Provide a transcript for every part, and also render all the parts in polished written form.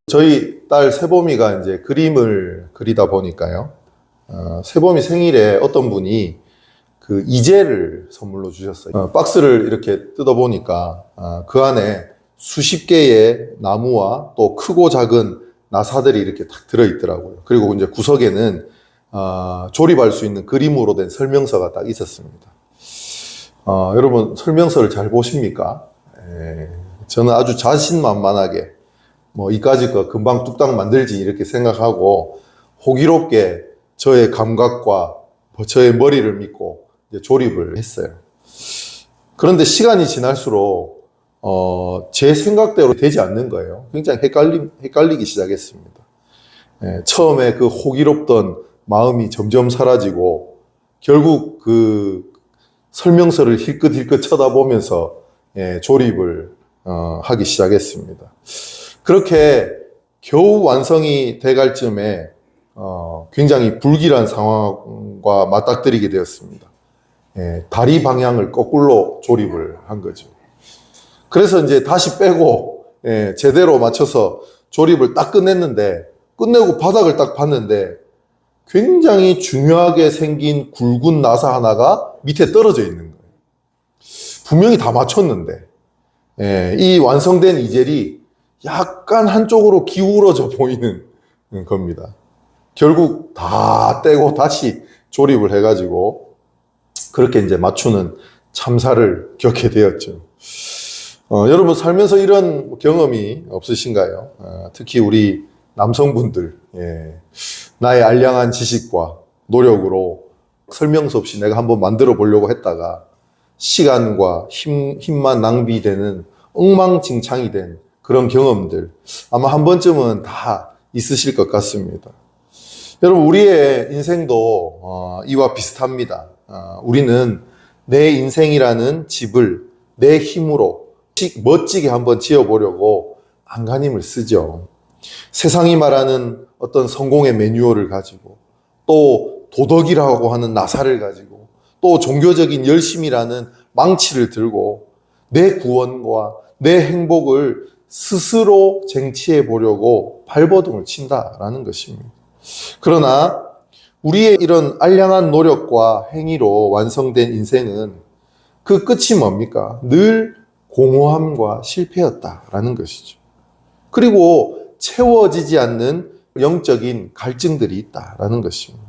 저희 딸 세범이가 이제 그림을 그리다 보니까요. 세범이 생일에 어떤 분이 그 이젤을 선물로 주셨어요. 박스를 이렇게 뜯어보니까 그 안에 수십 개의 나무와 또 크고 작은 나사들이 이렇게 딱 들어있더라고요. 그리고 이제 구석에는 조립할 수 있는 그림으로 된 설명서가 딱 있었습니다. 여러분 설명서를 잘 보십니까? 저는 아주 자신만만하게 이까짓 거 금방 뚝딱 만들지 이렇게 생각하고 호기롭게 저의 감각과 저의 머리를 믿고 이제 조립을 했어요. 그런데 시간이 지날수록 제 생각대로 되지 않는 거예요. 굉장히 헷갈리기 시작했습니다. 처음에 그 호기롭던 마음이 점점 사라지고 결국 그 설명서를 힐끗힐끗 쳐다보면서 조립을 하기 시작했습니다. 그렇게 겨우 완성이 돼갈 쯤에 굉장히 불길한 상황과 맞닥뜨리게 되었습니다. 다리 방향을 거꾸로 조립을 한 거죠. 그래서 이제 다시 빼고 제대로 맞춰서 조립을 딱 끝냈는데, 끝내고 바닥을 딱 봤는데 굉장히 중요하게 생긴 굵은 나사 하나가 밑에 떨어져 있는 거예요. 분명히 다 맞췄는데 이 완성된 이젤이 약간 한쪽으로 기울어져 보이는 겁니다. 결국 다 떼고 다시 조립을 해가지고 그렇게 이제 맞추는 참사를 겪게 되었죠. 여러분 살면서 이런 경험이 없으신가요? 특히 우리 남성분들, 나의 알량한 지식과 노력으로 설명서 없이 내가 한번 만들어 보려고 했다가 시간과 힘만 낭비되는 엉망진창이 된 그런 경험들 아마 한 번쯤은 다 있으실 것 같습니다. 여러분 우리의 인생도 이와 비슷합니다. 우리는 내 인생이라는 집을 내 힘으로 멋지게 한번 지어보려고 안간힘을 쓰죠. 세상이 말하는 어떤 성공의 매뉴얼을 가지고 또 도덕이라고 하는 나사를 가지고 또 종교적인 열심이라는 망치를 들고 내 구원과 내 행복을 스스로 쟁취해 보려고 발버둥을 친다라는 것입니다. 그러나 우리의 이런 알량한 노력과 행위로 완성된 인생은 그 끝이 뭡니까? 늘 공허함과 실패였다라는 것이죠. 그리고 채워지지 않는 영적인 갈증들이 있다라는 것입니다.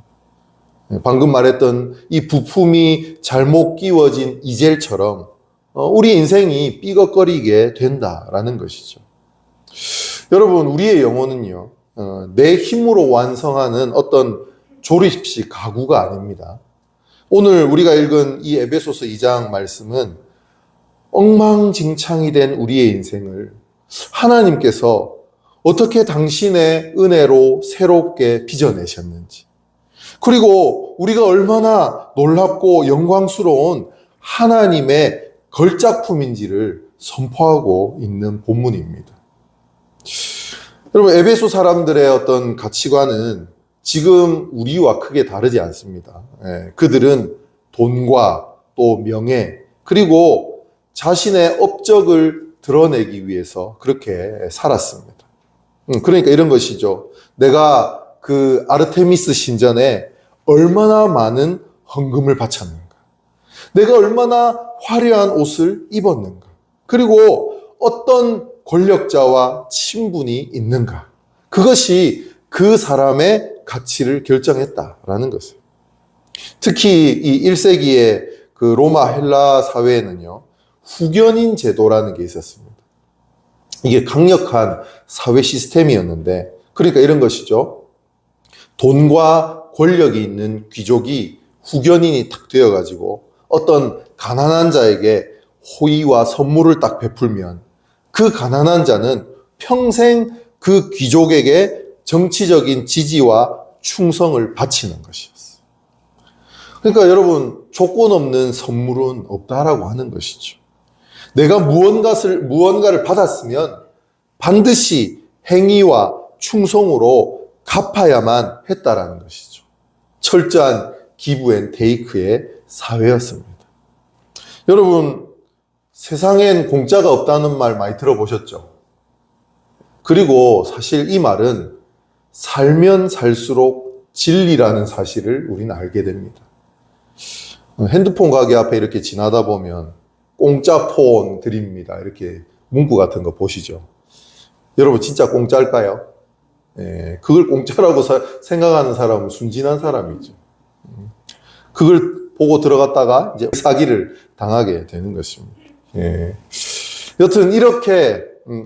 방금 말했던 이 부품이 잘못 끼워진 이젤처럼 우리 인생이 삐걱거리게 된다라는 것이죠. 여러분 우리의 영혼은요 내 힘으로 완성하는 어떤 조립식 가구가 아닙니다. 오늘 우리가 읽은 이 에베소서 2장 말씀은 엉망진창이 된 우리의 인생을 하나님께서 어떻게 당신의 은혜로 새롭게 빚어내셨는지, 그리고 우리가 얼마나 놀랍고 영광스러운 하나님의 걸작품인지를 선포하고 있는 본문입니다. 여러분 에베소 사람들의 어떤 가치관은 지금 우리와 크게 다르지 않습니다. 그들은 돈과 또 명예 그리고 자신의 업적을 드러내기 위해서 그렇게 살았습니다. 그러니까 이런 것이죠. 내가 그 아르테미스 신전에 얼마나 많은 헌금을 바쳤는가, 내가 얼마나 화려한 옷을 입었는가, 그리고 어떤 권력자와 친분이 있는가, 그것이 그 사람의 가치를 결정했다라는 것이에요. 특히 이 1세기의 그 로마 헬라 사회에는요 후견인 제도라는 게 있었습니다. 이게 강력한 사회 시스템이었는데, 그러니까 이런 것이죠. 돈과 권력이 있는 귀족이 후견인이 딱 되어가지고 어떤 가난한 자에게 호의와 선물을 딱 베풀면 그 가난한 자는 평생 그 귀족에게 정치적인 지지와 충성을 바치는 것이었어요. 그러니까 여러분 조건 없는 선물은 없다라고 하는 것이죠. 내가 무언가를 받았으면 반드시 행위와 충성으로 갚아야만 했다라는 것이죠. 철저한 기브 앤 테이크의 사회였습니다. 여러분 세상엔 공짜가 없다는 말 많이 들어보셨죠? 그리고 사실 이 말은 살면 살수록 진리라는 사실을 우리는 알게 됩니다. 핸드폰 가게 앞에 이렇게 지나다 보면 공짜 폰 드립니다. 이렇게 문구 같은 거 보시죠. 여러분 진짜 공짜일까요? 그걸 공짜라고 생각하는 사람은 순진한 사람이죠. 그걸 보고 들어갔다가 이제 사기를 당하게 되는 것입니다. 여튼 이렇게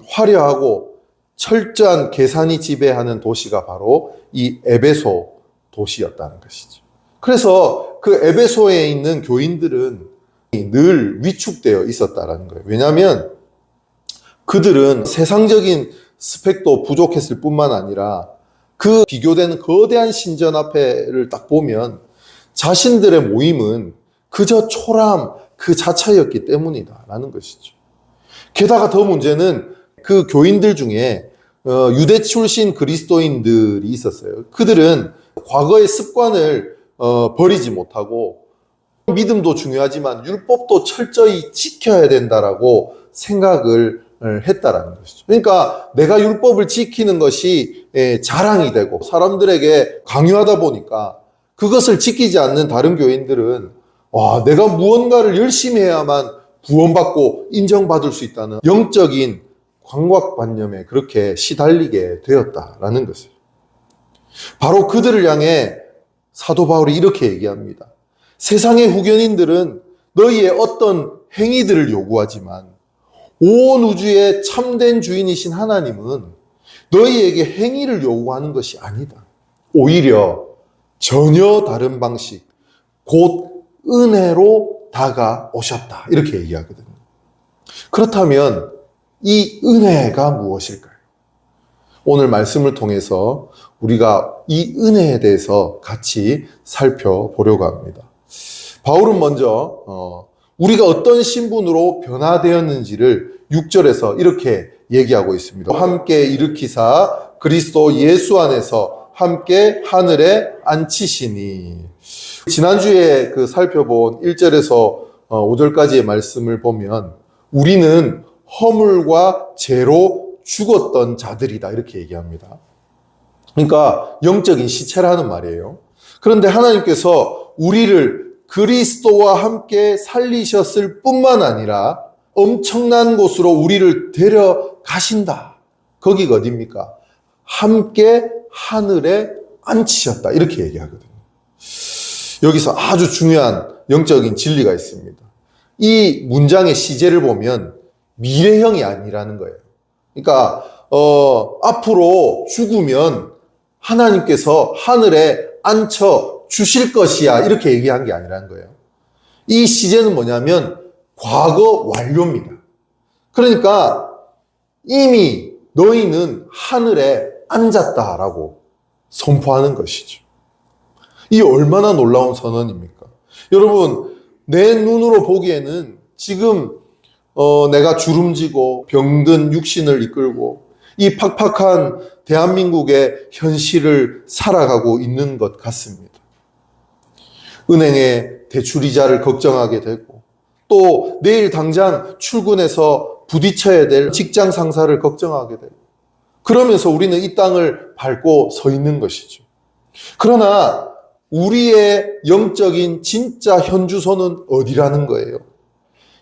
화려하고 철저한 계산이 지배하는 도시가 바로 이 에베소 도시였다는 것이죠. 그래서 그 에베소에 있는 교인들은 늘 위축되어 있었다는 거예요. 왜냐하면 그들은 세상적인 스펙도 부족했을 뿐만 아니라 그 비교되는 거대한 신전 앞에를 딱 보면 자신들의 모임은 그저 초람 그 자체였기 때문이다라는 것이죠. 게다가 더 문제는 그 교인들 중에 유대 출신 그리스도인들이 있었어요. 그들은 과거의 습관을 버리지 못하고 믿음도 중요하지만 율법도 철저히 지켜야 된다라고 생각을 했다라는 것이죠. 그러니까 내가 율법을 지키는 것이 자랑이 되고 사람들에게 강요하다 보니까 그것을 지키지 않는 다른 교인들은 내가 무언가를 열심히 해야만 구원받고 인정받을 수 있다는 영적인 강박관념에 그렇게 시달리게 되었다라는 것이에요. 바로 그들을 향해 사도 바울이 이렇게 얘기합니다. 세상의 후견인들은 너희의 어떤 행위들을 요구하지만 온 우주의 참된 주인이신 하나님은 너희에게 행위를 요구하는 것이 아니다. 오히려 전혀 다른 방식, 곧 은혜로 다가오셨다. 이렇게 얘기하거든요. 그렇다면 이 은혜가 무엇일까요? 오늘 말씀을 통해서 우리가 이 은혜에 대해서 같이 살펴보려고 합니다. 바울은 먼저 우리가 어떤 신분으로 변화되었는지를 6절에서 이렇게 얘기하고 있습니다. 함께 일으키사 그리스도 예수 안에서 함께 하늘에 앉히시니. 지난주에 살펴본 1절에서 5절까지의 말씀을 보면 우리는 허물과 죄로 죽었던 자들이다 이렇게 얘기합니다. 그러니까 영적인 시체라는 말이에요. 그런데 하나님께서 우리를 그리스도와 함께 살리셨을 뿐만 아니라 엄청난 곳으로 우리를 데려가신다. 거기가 어디입니까? 함께 하늘에 앉히셨다. 이렇게 얘기하거든요. 여기서 아주 중요한 영적인 진리가 있습니다. 이 문장의 시제를 보면 미래형이 아니라는 거예요. 그러니까 앞으로 죽으면 하나님께서 하늘에 앉혀 주실 것이야 이렇게 얘기한 게 아니라는 거예요. 이 시제는 뭐냐면 과거 완료입니다. 그러니까 이미 너희는 하늘에 앉았다라고 선포하는 것이죠. 이 얼마나 놀라운 선언입니까? 여러분, 내 눈으로 보기에는 지금 내가 주름지고 병든 육신을 이끌고 이 팍팍한 대한민국의 현실을 살아가고 있는 것 같습니다. 은행의 대출이자를 걱정하게 되고 또 내일 당장 출근해서 부딪혀야 될 직장 상사를 걱정하게 되고 그러면서 우리는 이 땅을 밟고 서 있는 것이죠. 그러나 우리의 영적인 진짜 현주소는 어디라는 거예요?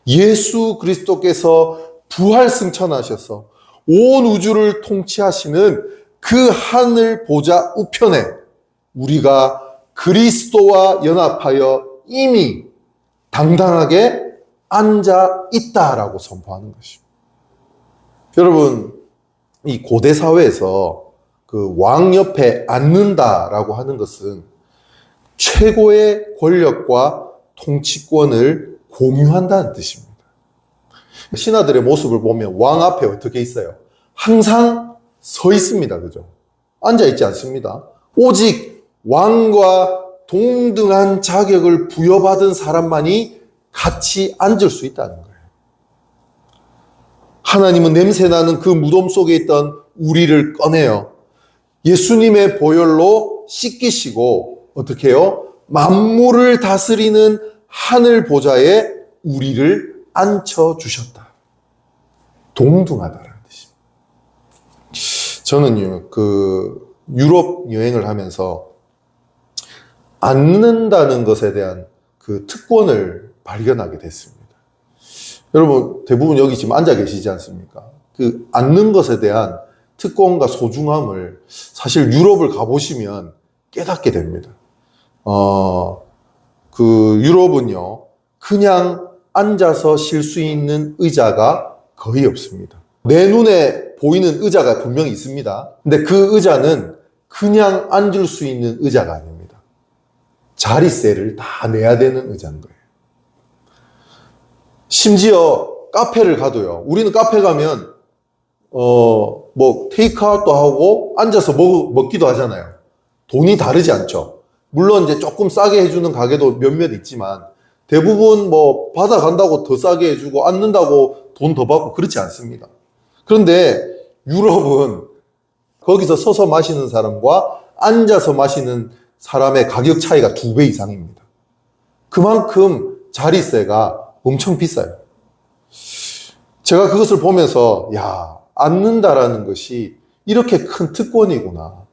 예수 그리스도께서 부활 승천하셔서 온 우주를 통치하시는 그 하늘 보좌 우편에 우리가 그리스도와 연합하여 이미 당당하게 앉아 있다라고 선포하는 것입니다. 여러분, 이 고대 사회에서 그 왕 옆에 앉는다라고 하는 것은 최고의 권력과 통치권을 공유한다는 뜻입니다. 신하들의 모습을 보면 왕 앞에 어떻게 있어요? 항상 서 있습니다. 그죠? 앉아 있지 않습니다. 오직 왕과 동등한 자격을 부여받은 사람만이 같이 앉을 수 있다는 거예요. 하나님은 냄새나는 그 무덤 속에 있던 우리를 꺼내어 예수님의 보혈로 씻기시고 어떻게 해요? 만물을 다스리는 하늘 보좌에 우리를 앉혀주셨다. 동등하다라는 뜻입니다. 저는요, 유럽 여행을 하면서 앉는다는 것에 대한 그 특권을 발견하게 됐습니다. 여러분, 대부분 여기 지금 앉아 계시지 않습니까? 그 앉는 것에 대한 특권과 소중함을 사실 유럽을 가보시면 깨닫게 됩니다. 유럽은요, 그냥 앉아서 쉴 수 있는 의자가 거의 없습니다. 내 눈에 보이는 의자가 분명히 있습니다. 근데 그 의자는 그냥 앉을 수 있는 의자가 아닙니다. 자리세를 다 내야 되는 의자인 거예요. 심지어 카페를 가도요. 우리는 카페 가면 테이크아웃도 하고 앉아서 먹기도 하잖아요. 돈이 다르지 않죠. 물론 이제 조금 싸게 해주는 가게도 몇몇 있지만 대부분 받아간다고 더 싸게 해주고 앉는다고 돈 더 받고 그렇지 않습니다. 그런데 유럽은 거기서 서서 마시는 사람과 앉아서 마시는 사람의 가격 차이가 2배 이상입니다. 그만큼 자리세가 엄청 비싸요. 제가 그것을 보면서 앉는다라는 것이 이렇게 큰 특권이구나,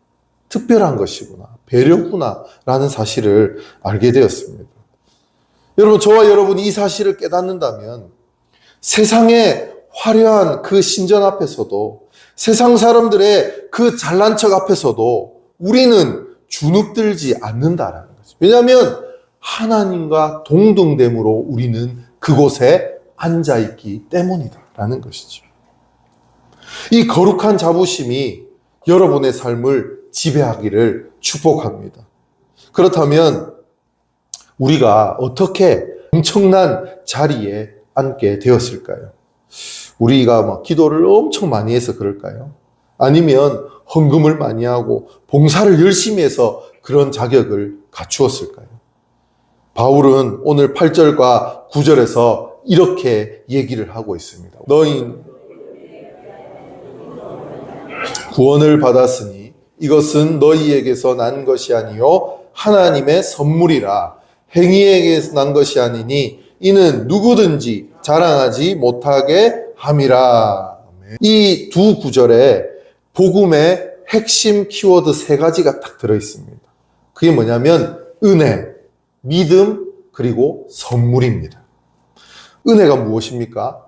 특별한 것이구나, 배려구나 라는 사실을 알게 되었습니다. 여러분, 저와 여러분이 이 사실을 깨닫는다면 세상의 화려한 그 신전 앞에서도, 세상 사람들의 그 잘난 척 앞에서도 우리는 주눅들지 않는다라는 거죠. 왜냐하면 하나님과 동등됨으로 우리는 그곳에 앉아있기 때문이다라는 것이죠. 이 거룩한 자부심이 여러분의 삶을 지배하기를 축복합니다. 그렇다면 우리가 어떻게 엄청난 자리에 앉게 되었을까요? 우리가 기도를 엄청 많이 해서 그럴까요? 아니면 헌금을 많이 하고 봉사를 열심히 해서 그런 자격을 갖추었을까요? 바울은 오늘 8절과 9절에서 이렇게 얘기를 하고 있습니다. 너희 구원을 받았으니 이것은 너희에게서 난 것이 아니요 하나님의 선물이라. 행위에게서 난 것이 아니니 이는 누구든지 자랑하지 못하게 함이라. 이 두 구절에 복음의 핵심 키워드 3가지가 딱 들어있습니다. 그게 뭐냐면 은혜, 믿음, 그리고 선물입니다. 은혜가 무엇입니까?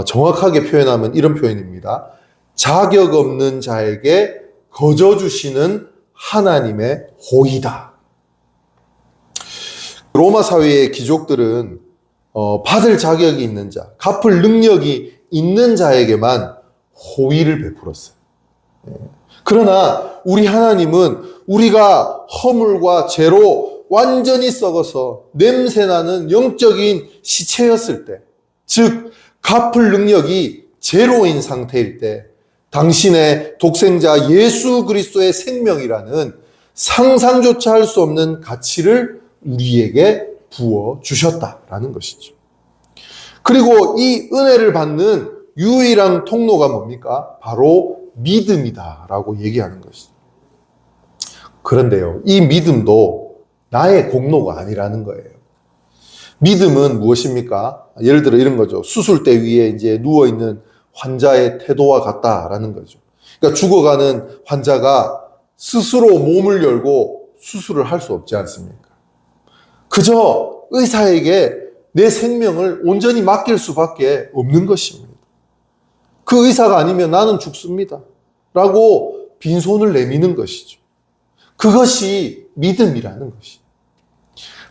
정확하게 표현하면 이런 표현입니다. 자격 없는 자에게 거저 주시는 하나님의 호의다. 로마 사회의 귀족들은 받을 자격이 있는 자, 갚을 능력이 있는 자에게만 호의를 베풀었어요. 그러나 우리 하나님은 우리가 허물과 죄로 완전히 썩어서 냄새나는 영적인 시체였을 때, 즉 갚을 능력이 제로인 상태일 때 당신의 독생자 예수 그리스도의 생명이라는 상상조차 할 수 없는 가치를 우리에게 부어주셨다라는 것이죠. 그리고 이 은혜를 받는 유일한 통로가 뭡니까? 바로 믿음이다라고 얘기하는 것이죠. 그런데요, 이 믿음도 나의 공로가 아니라는 거예요. 믿음은 무엇입니까? 예를 들어 이런 거죠. 수술대 위에 이제 누워있는 환자의 태도와 같다라는 거죠. 그러니까 죽어가는 환자가 스스로 몸을 열고 수술을 할 수 없지 않습니까? 그저 의사에게 내 생명을 온전히 맡길 수밖에 없는 것입니다. 그 의사가 아니면 나는 죽습니다 라고 빈손을 내미는 것이죠. 그것이 믿음이라는 것이죠.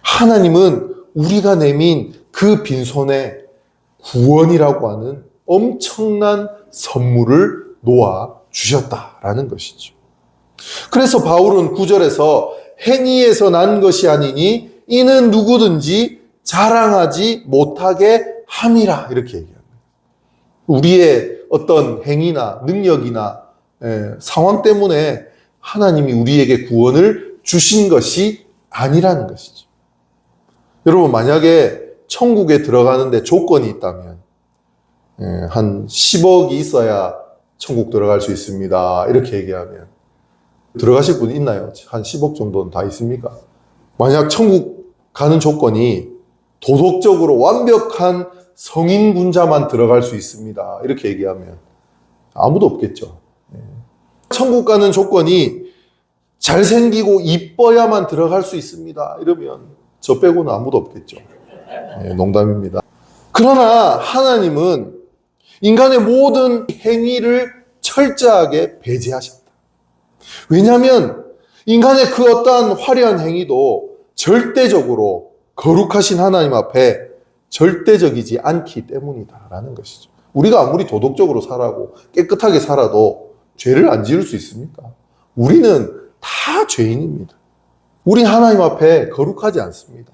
하나님은 우리가 내민 그 빈손에 구원이라고 하는 엄청난 선물을 놓아 주셨다라는 것이죠. 그래서 바울은 9절에서 행위에서 난 것이 아니니 이는 누구든지 자랑하지 못하게 함이라 이렇게 얘기합니다. 우리의 어떤 행위나 능력이나 상황 때문에 하나님이 우리에게 구원을 주신 것이 아니라는 것이죠. 여러분, 만약에 천국에 들어가는데 조건이 있다면 한 10억이 있어야 천국 들어갈 수 있습니다 이렇게 얘기하면 들어가실 분 있나요? 한 10억 정도는 다 있습니까? 만약 천국 가는 조건이 도덕적으로 완벽한 성인군자만 들어갈 수 있습니다 이렇게 얘기하면 아무도 없겠죠. 천국 가는 조건이 잘생기고 이뻐야만 들어갈 수 있습니다. 이러면 저 빼고는 아무도 없겠죠. 네, 농담입니다. 그러나 하나님은 인간의 모든 행위를 철저하게 배제하셨다. 왜냐하면 인간의 그 어떠한 화려한 행위도 절대적으로 거룩하신 하나님 앞에 절대적이지 않기 때문이다라는 것이죠. 우리가 아무리 도덕적으로 살아고 깨끗하게 살아도 죄를 안 지을 수 있습니까? 우리는 다 죄인입니다. 우린 하나님 앞에 거룩하지 않습니다.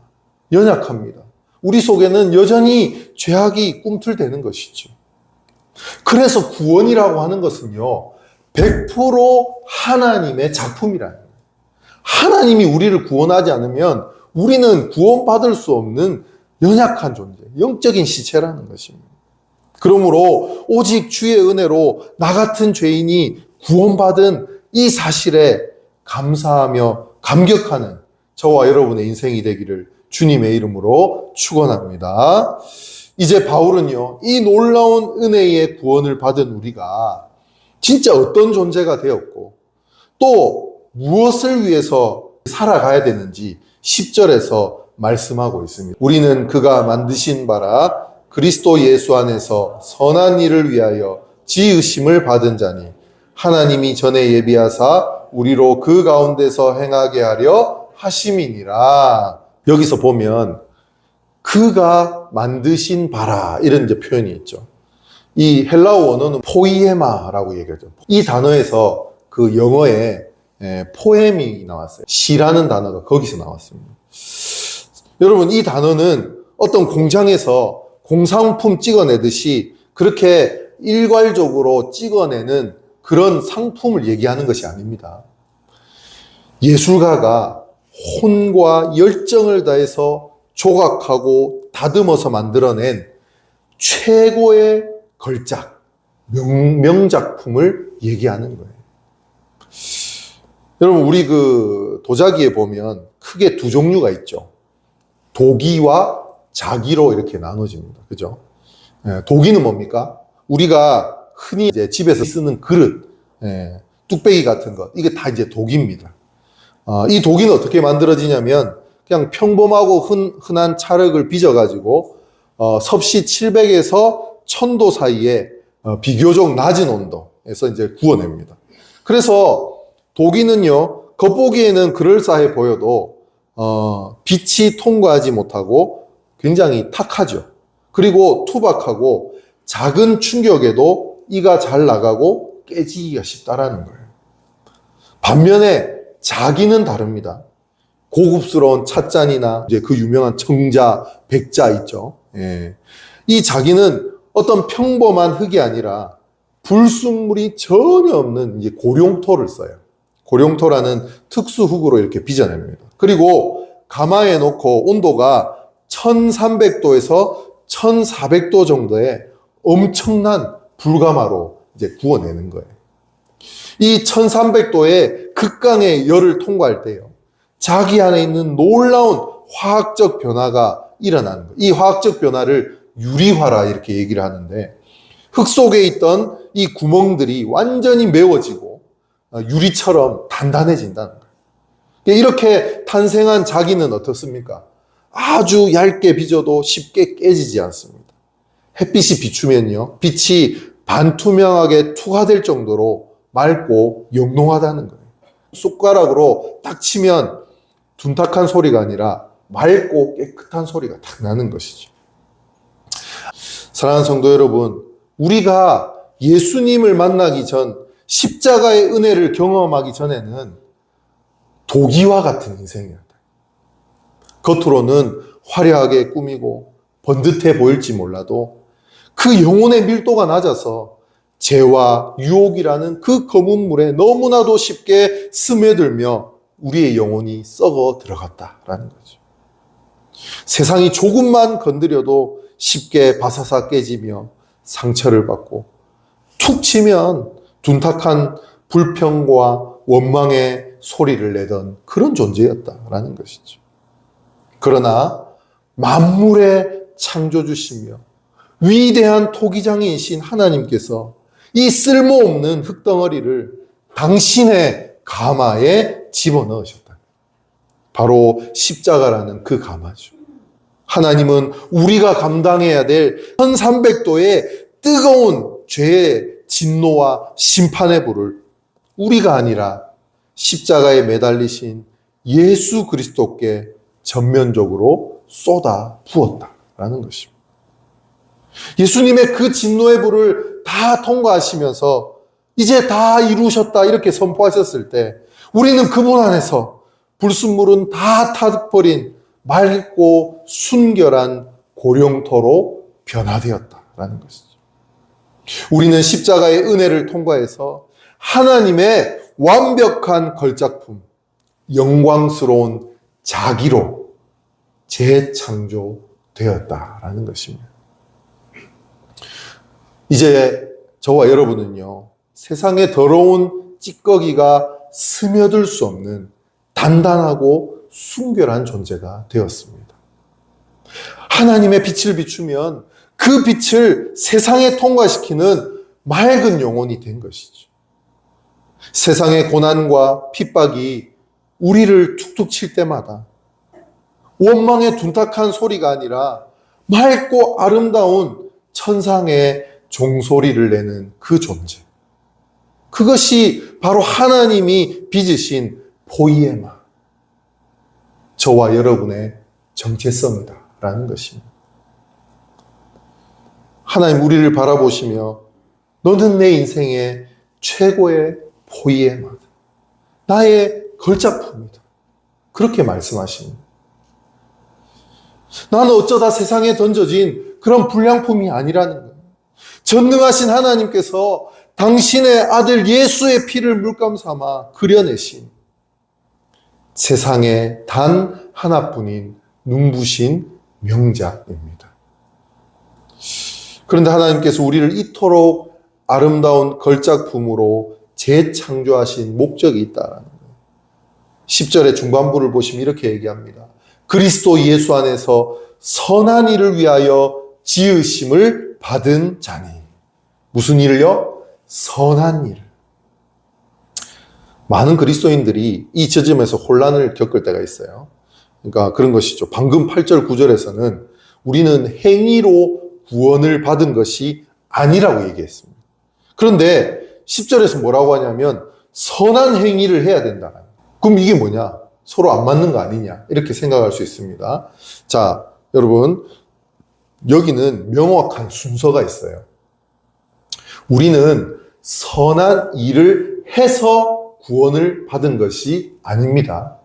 연약합니다. 우리 속에는 여전히 죄악이 꿈틀대는 것이죠. 그래서 구원이라고 하는 것은요, 100% 하나님의 작품이라는 거예요. 하나님이 우리를 구원하지 않으면 우리는 구원받을 수 없는 연약한 존재, 영적인 시체라는 것입니다. 그러므로 오직 주의 은혜로 나 같은 죄인이 구원받은 이 사실에 감사하며 감격하는 저와 여러분의 인생이 되기를 주님의 이름으로 축원합니다. 이제 바울은요, 이 놀라운 은혜의 구원을 받은 우리가 진짜 어떤 존재가 되었고 또 무엇을 위해서 살아가야 되는지 10절에서 말씀하고 있습니다. 우리는 그가 만드신 바라 그리스도 예수 안에서 선한 일을 위하여 지으심을 받은 자니 하나님이 전에 예비하사 우리로 그 가운데서 행하게 하려 하심이니라. 여기서 보면 그가 만드신 바라 이런 이제 표현이 있죠. 이 헬라어 원어는 포이에마라고 얘기하죠. 이 단어에서 그 영어에 포엠이 나왔어요. 시라는 단어가 거기서 나왔습니다. 여러분, 이 단어는 어떤 공장에서 공산품 찍어내듯이 그렇게 일괄적으로 찍어내는 그런 상품을 얘기하는 것이 아닙니다. 예술가가 혼과 열정을 다해서 조각하고 다듬어서 만들어낸 최고의 걸작, 명작품을 얘기하는 거예요. 여러분, 우리 그 도자기에 보면 크게 두 종류가 있죠. 도기와 자기로 이렇게 나눠집니다. 그죠? 도기는 뭡니까? 우리가 흔히 이제 집에서 쓰는 그릇, 뚝배기 같은 것, 이게 다 이제 도기입니다. 이 도기는 어떻게 만들어지냐면 그냥 평범하고 흔한 찰흙을 빚어가지고 섭씨 700에서 1000도 사이에 비교적 낮은 온도에서 이제 구워냅니다. 그래서 도기는요, 겉보기에는 그럴싸해 보여도 빛이 통과하지 못하고 굉장히 탁하죠. 그리고 투박하고 작은 충격에도 이가 잘 나가고 깨지기가 쉽다라는 거예요. 반면에 자기는 다릅니다. 고급스러운 찻잔이나 이제 그 유명한 청자, 백자 있죠. 예. 이 자기는 어떤 평범한 흙이 아니라 불순물이 전혀 없는 이제 고룡토를 써요. 고룡토라는 특수 흙으로 이렇게 빚어냅니다. 그리고 가마에 놓고 온도가 1300도에서 1400도 정도의 엄청난 불가마로 이제 구워내는 거예요. 이 1300도의 극강의 열을 통과할 때요, 자기 안에 있는 놀라운 화학적 변화가 일어나는 거예요. 이 화학적 변화를 유리화라 이렇게 얘기를 하는데, 흙 속에 있던 이 구멍들이 완전히 메워지고 유리처럼 단단해진다는 거예요. 이렇게 탄생한 자기는 어떻습니까? 아주 얇게 빚어도 쉽게 깨지지 않습니다. 햇빛이 비추면요, 빛이 반투명하게 투과될 정도로 맑고 영롱하다는 거예요. 숟가락으로 딱 치면 둔탁한 소리가 아니라 맑고 깨끗한 소리가 딱 나는 것이죠. 사랑하는 성도 여러분, 우리가 예수님을 만나기 전, 십자가의 은혜를 경험하기 전에는 도기와 같은 인생이었다. 겉으로는 화려하게 꾸미고 번듯해 보일지 몰라도 그 영혼의 밀도가 낮아서 죄와 유혹이라는 그 검은 물에 너무나도 쉽게 스며들며 우리의 영혼이 썩어 들어갔다라는 거죠. 세상이 조금만 건드려도 쉽게 바사삭 깨지며 상처를 받고 툭 치면 둔탁한 불평과 원망의 소리를 내던 그런 존재였다라는 것이죠. 그러나 만물의 창조주시며 위대한 토기장이신 하나님께서 이 쓸모없는 흙덩어리를 당신의 가마에 집어넣으셨다. 바로 십자가라는 그 가마죠. 하나님은 우리가 감당해야 될 1300도의 뜨거운 죄의 진노와 심판의 불을 우리가 아니라 십자가에 매달리신 예수 그리스도께 전면적으로 쏟아 부었다라는 것입니다. 예수님의 그 진노의 불을 다 통과하시면서 이제 다 이루셨다 이렇게 선포하셨을 때 우리는 그분 안에서 불순물은 다 타버린 맑고 순결한 고령토로 변화되었다라는 것이죠. 우리는 십자가의 은혜를 통과해서 하나님의 완벽한 걸작품, 영광스러운 자기로 재창조되었다라는 것입니다. 이제 저와 여러분은요, 세상의 더러운 찌꺼기가 스며들 수 없는 단단하고 순결한 존재가 되었습니다. 하나님의 빛을 비추면 그 빛을 세상에 통과시키는 맑은 영혼이 된 것이죠. 세상의 고난과 핍박이 우리를 툭툭 칠 때마다 원망의 둔탁한 소리가 아니라 맑고 아름다운 천상의 종소리를 내는 그 존재. 그것이 바로 하나님이 빚으신 포이에마, 저와 여러분의 정체성이다라는 것입니다. 하나님 우리를 바라보시며 너는 내 인생의 최고의 포이에마다, 나의 걸작품이다, 그렇게 말씀하십니다. 나는 어쩌다 세상에 던져진 그런 불량품이 아니라는 거예요. 전능하신 하나님께서 당신의 아들 예수의 피를 물감 삼아 그려내신 세상에 단 하나뿐인 눈부신 명작입니다. 그런데 하나님께서 우리를 이토록 아름다운 걸작품으로 재창조하신 목적이 있다라는 거예요. 10절의 중반부를 보시면 이렇게 얘기합니다. 그리스도 예수 안에서 선한 일을 위하여 지으심을 받은 자니. 무슨 일을요? 선한 일. 많은 그리스도인들이 이 지점에서 혼란을 겪을 때가 있어요. 그러니까 그런 것이죠. 방금 8절 9절에서는 우리는 행위로 구원을 받은 것이 아니라고 얘기했습니다. 그런데 10절에서 뭐라고 하냐면 선한 행위를 해야 된다. 그럼 이게 뭐냐? 서로 안 맞는 거 아니냐? 이렇게 생각할 수 있습니다. 자, 여러분, 여기는 명확한 순서가 있어요. 우리는 선한 일을 해서 구원을 받은 것이 아닙니다.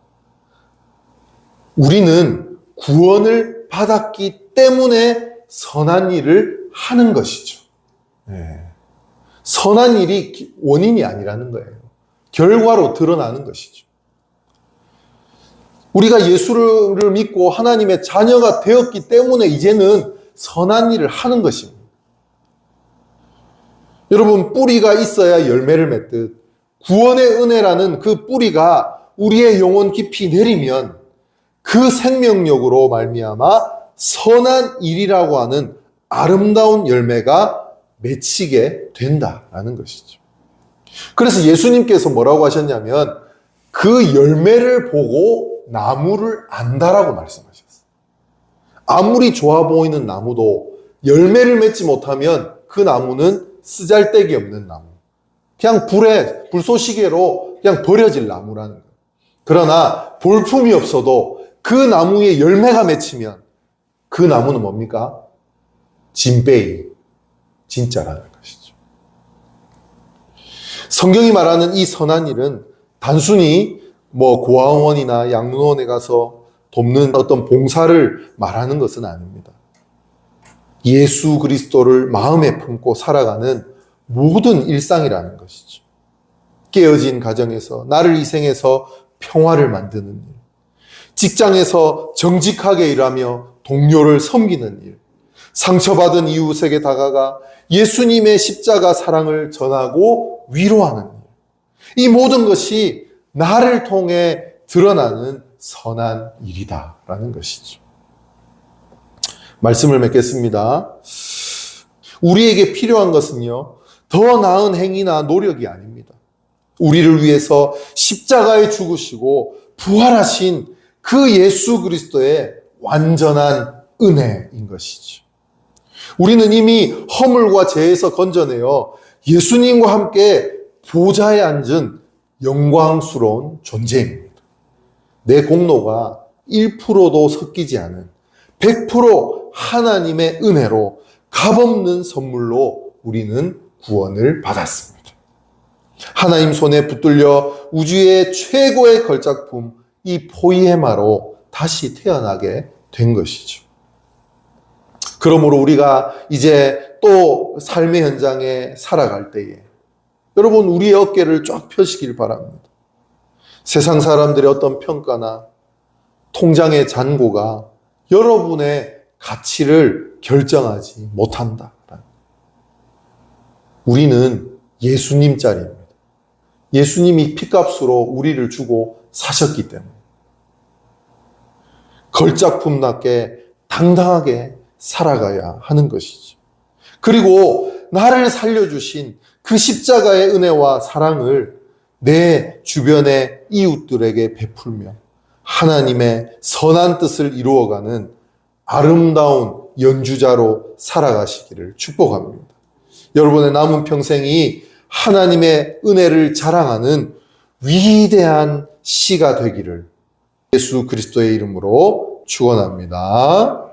우리는 구원을 받았기 때문에 선한 일을 하는 것이죠. 네. 선한 일이 원인이 아니라는 거예요. 결과로 드러나는 것이죠. 우리가 예수를 믿고 하나님의 자녀가 되었기 때문에 이제는 선한 일을 하는 것입니다. 여러분, 뿌리가 있어야 열매를 맺듯 구원의 은혜라는 그 뿌리가 우리의 영혼 깊이 내리면 그 생명력으로 말미암아 선한 일이라고 하는 아름다운 열매가 맺히게 된다라는 것이죠. 그래서 예수님께서 뭐라고 하셨냐면 그 열매를 보고 나무를 안다라고 말씀하셨어요. 아무리 좋아 보이는 나무도 열매를 맺지 못하면 그 나무는 쓰잘데기 없는 나무. 그냥 불쏘시개로 그냥 버려질 나무라는 거예요. 그러나 볼품이 없어도 그 나무에 열매가 맺히면 그 나무는 뭡니까? 진빼이, 진짜라는 것이죠. 성경이 말하는 이 선한 일은 단순히 고아원이나 양로원에 가서 돕는 어떤 봉사를 말하는 것은 아닙니다. 예수 그리스도를 마음에 품고 살아가는 모든 일상이라는 것이죠. 깨어진 가정에서 나를 희생해서 평화를 만드는 일, 직장에서 정직하게 일하며 동료를 섬기는 일, 상처받은 이웃에게 다가가 예수님의 십자가 사랑을 전하고 위로하는 일, 이 모든 것이 나를 통해 드러나는 선한 일이다라는 것이죠. 말씀을 맺겠습니다. 우리에게 필요한 것은요, 더 나은 행위나 노력이 아닙니다. 우리를 위해서 십자가에 죽으시고 부활하신 그 예수 그리스도의 완전한 은혜인 것이죠. 우리는 이미 허물과 죄에서 건져내어 예수님과 함께 보좌에 앉은 영광스러운 존재입니다. 내 공로가 1%도 섞이지 않은 100% 하나님의 은혜로 값없는 선물로 우리는 구원을 받았습니다. 하나님 손에 붙들려 우주의 최고의 걸작품 이 포이에마로 다시 태어나게 된 것이죠. 그러므로 우리가 이제 또 삶의 현장에 살아갈 때에 여러분 우리의 어깨를 쫙 펴시길 바랍니다. 세상 사람들의 어떤 평가나 통장의 잔고가 여러분의 가치를 결정하지 못한다. 우리는 예수님 짤입니다. 예수님이 핏값으로 우리를 주고 사셨기 때문에 걸작품답게 당당하게 살아가야 하는 것이죠. 그리고 나를 살려주신 그 십자가의 은혜와 사랑을 내 주변의 이웃들에게 베풀며 하나님의 선한 뜻을 이루어가는 아름다운 연주자로 살아가시기를 축복합니다. 여러분의 남은 평생이 하나님의 은혜를 자랑하는 위대한 시가 되기를 예수 그리스도의 이름으로 축원합니다.